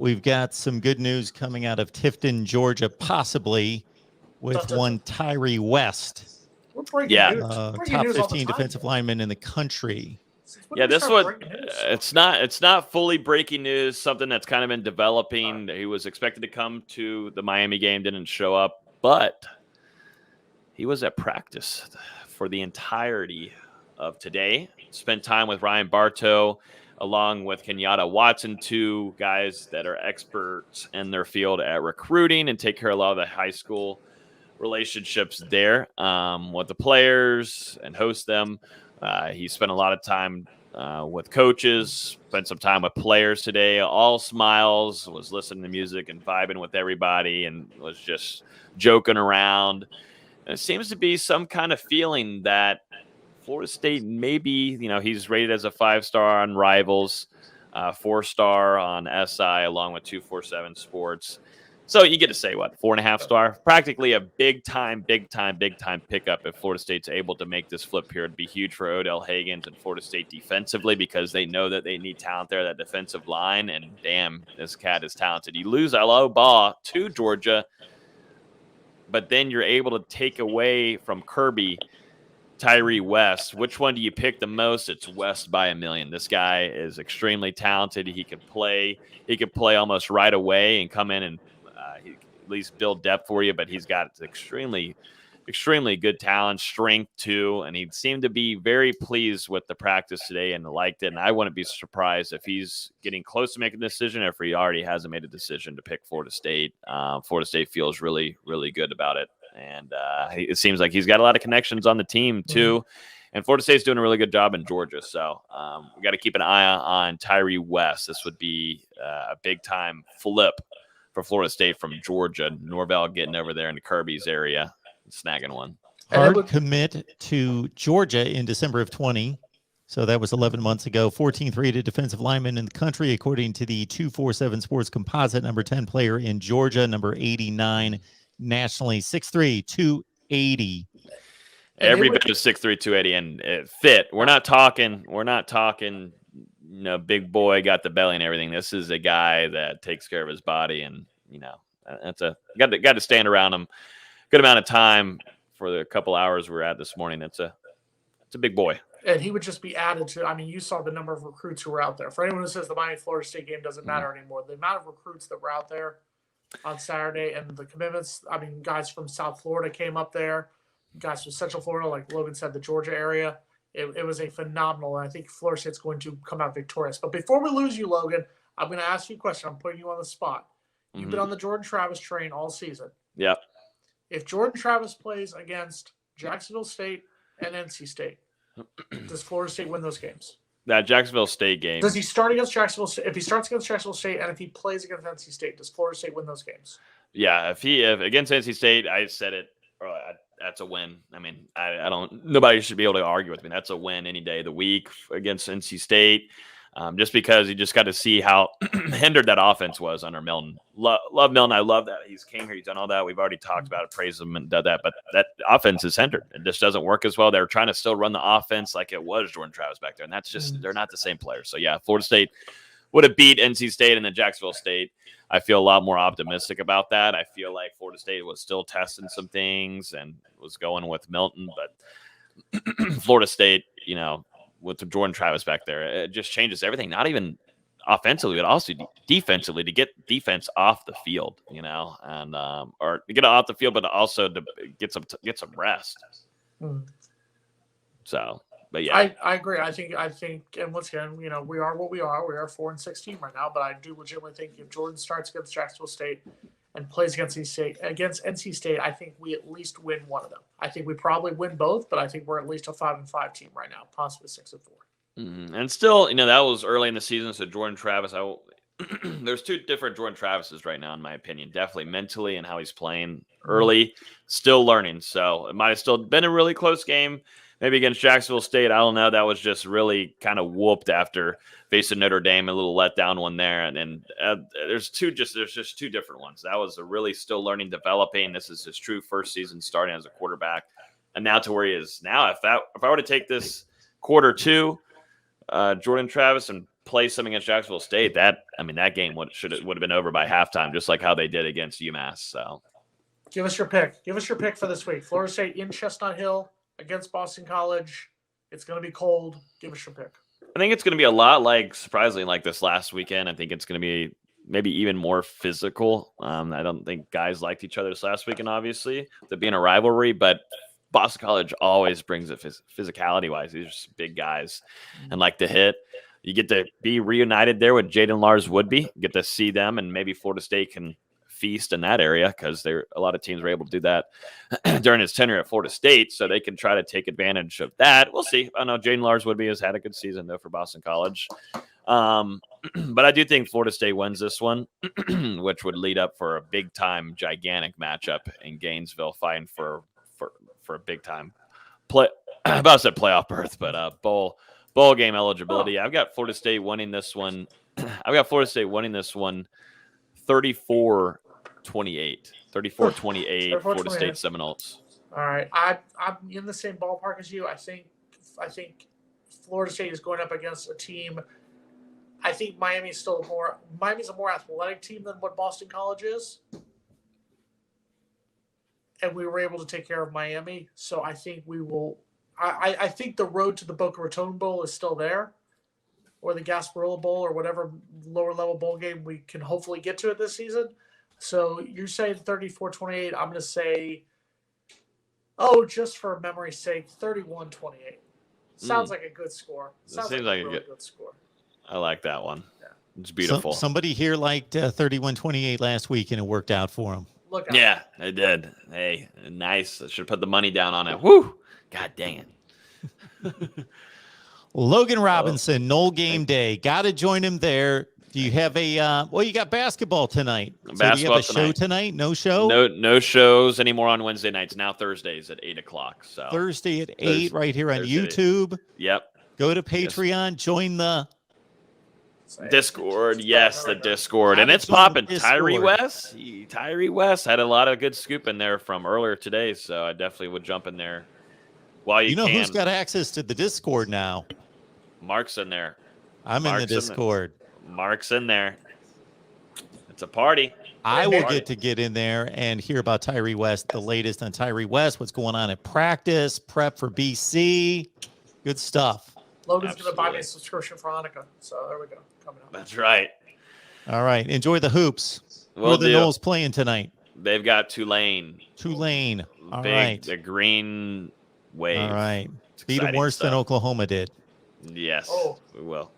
we've got some good news coming out of Tifton, Georgia, possibly with one Tyre West. We're breaking news. Top 15 defensive lineman in the country. Yeah, this one, it's not fully breaking news, something that's kind of been developing. He was expected to come to the Miami game, didn't show up, but he was at practice for the entirety of today. Spent time with Ryan Bartow, along with Kenyatta Watson, two guys that are experts in their field at recruiting and take care of a lot of the high school relationships there with the players and host them. He spent a lot of time with coaches, spent some time with players today, all smiles, was listening to music and vibing with everybody and was just joking around. And it seems to be some kind of feeling that Florida State maybe, he's rated as a 5-star on Rivals, 4-star on SI, along with 247 Sports. So you get to say, 4.5-star? Practically a big time pickup if Florida State's able to make this flip here. It'd be huge for Odell Haggins and Florida State defensively because they know that they need talent there, that defensive line, and damn, this cat is talented. You lose Aloe Ball to Georgia, but then you're able to take away from Kirby Tyre West. Which one do you pick the most? It's West by a million. This guy is extremely talented. He could play almost right away and come in and at least build depth for you, but he's got extremely good talent, strength too, and he seemed to be very pleased with the practice today and liked it. And I wouldn't be surprised if he's getting close to making a decision, or if he already hasn't made a decision to pick Florida State. Florida State feels really good about it, and it seems like he's got a lot of connections on the team too. Mm-hmm. And Florida State's doing a really good job in Georgia, so we got to keep an eye on Tyre West. This would be a big time flip for Florida State from Georgia. Norvell getting over there into Kirby's area, snagging one. Hard commit to Georgia in December of 20. So that was 11 months ago. 14th rated defensive lineman in the country, according to the 247 Sports Composite, number 10 player in Georgia, number 89 nationally, 6'3", 280. Every bit of 6'3", 280, and it fit. We're not talking, big boy, got the belly and everything. This is a guy that takes care of his body, and that's got to stand around him good amount of time for the couple hours we're at this morning. It's a big boy. And he would just be added to. You saw the number of recruits who were out there. For anyone who says the Miami Florida State game doesn't matter anymore, the amount of recruits that were out there on Saturday and the commitments. Guys from South Florida came up there. Guys from Central Florida, like Logan said, the Georgia area. It was a phenomenal, and I think Florida State's going to come out victorious. But before we lose you, Logan, I'm going to ask you a question. I'm putting you on the spot. You've been on the Jordan Travis train all season. Yep. If Jordan Travis plays against Jacksonville State and NC State, does Florida State win those games? That Jacksonville State game. Does he start against Jacksonville State? If he starts against Jacksonville State and if he plays against NC State, does Florida State win those games? Yeah, if against NC State, I said it earlier. That's a win. I don't. Nobody should be able to argue with me. That's a win any day of the week against NC State, just because you just got to see how hindered that offense was under Milton. Love Milton. I love that he's came here. He's done all that. We've already talked about it, praised him, and done that. But that offense is hindered. It just doesn't work as well. They're trying to still run the offense like it was Jordan Travis back there, and that's just they're not the same players. So yeah, Florida State would have beat NC State and then Jacksonville State. I feel a lot more optimistic about that. I feel like Florida State was still testing some things and was going with Milton, but Florida State, with the Jordan Travis back there, it just changes everything. Not even offensively, but also defensively, to get defense off the field, and or to get it off the field, but also to get some rest. So. But yeah, I agree. I think, and once again, we are what we are. We are 4-16 right now. But I do legitimately think if Jordan starts against Jacksonville State and plays against NC State, I think we at least win one of them. I think we probably win both, but I think we're at least a 5-5 team right now, possibly 6-4. Mm-hmm. And still, that was early in the season. So Jordan Travis, there's two different Jordan Travises right now, in my opinion. Definitely mentally and how he's playing early, still learning. So it might have still been a really close game. Maybe against Jacksonville State, I don't know. That was just really kind of whooped after facing Notre Dame, a little letdown one there. And there's just two different ones. That was a really still learning, developing. This is his true first season starting as a quarterback, and now to where he is now. If I were to take this quarter two, Jordan Travis, and play something against Jacksonville State, that game would have been over by halftime, just like how they did against UMass. So, give us your pick. Give us your pick for this week. Florida State in Chestnut Hill against Boston College. It's going to be cold. Give us your pick. I think it's going to be a lot surprisingly like this last weekend. I think it's going to be maybe even more physical. I don't think guys liked each other this last weekend, obviously, there being a rivalry, but Boston College always brings it physicality-wise. These are just big guys and like to hit. You get to be reunited there with Jaden Lars Woodby. Get to see them, and maybe Florida State can feast in that area because a lot of teams were able to do that during his tenure at Florida State, so they can try to take advantage of that. We'll see. I know Jaden Lars Woodby has had a good season, though, for Boston College. But I do think Florida State wins this one, which would lead up for a big-time, gigantic matchup in Gainesville, fighting for a big-time I'm about to say playoff berth, but bowl game eligibility. I've got Florida State winning this one. 34-28. 34-28 Florida State Seminoles. All right. I'm in the same ballpark as you. I think Florida State is going up against a team. I think Miami's a more athletic team than what Boston College is. And we were able to take care of Miami. So I think we will. I think the road to the Boca Raton Bowl is still there, or the Gasparilla Bowl, or whatever lower level bowl game we can hopefully get to it this season. So you're saying 34-28. I'm going to say, just for memory's sake, 31-28. Sounds like a good score. Sounds like a really good score. I like that one. Yeah. It's beautiful. Somebody here liked 31-28 last week, and it worked out for them. Yeah, it did. Hey, nice. I should have put the money down on it. Woo! God dang it. Logan Robinson, Knoll game day. Got to join him there. Do you have you got basketball tonight. So do you have a show tonight? No show? No shows anymore on Wednesday nights. Now Thursdays at 8 o'clock. So Thursday at 8 right here on YouTube. Yep. Go to Patreon, join the Discord. Yes, the Discord. And it's popping. Tyre West had a lot of good scoop in there from earlier today, so I definitely would jump in there while you can. Who's got access to the Discord now? Mark's in there. I'm in the Discord. Mark's in there. It's a party. I will get in there and hear about Tyre West, the latest on Tyre West, what's going on at practice, prep for BC. Good stuff. Logan's going to buy me a subscription for Hanukkah. So there we go. Coming up. That's right. All right. Enjoy the hoops. Where are the Knolls playing tonight? They've got Tulane. All right. The green wave. All right. Beat them worse than Oklahoma did. Yes, we will.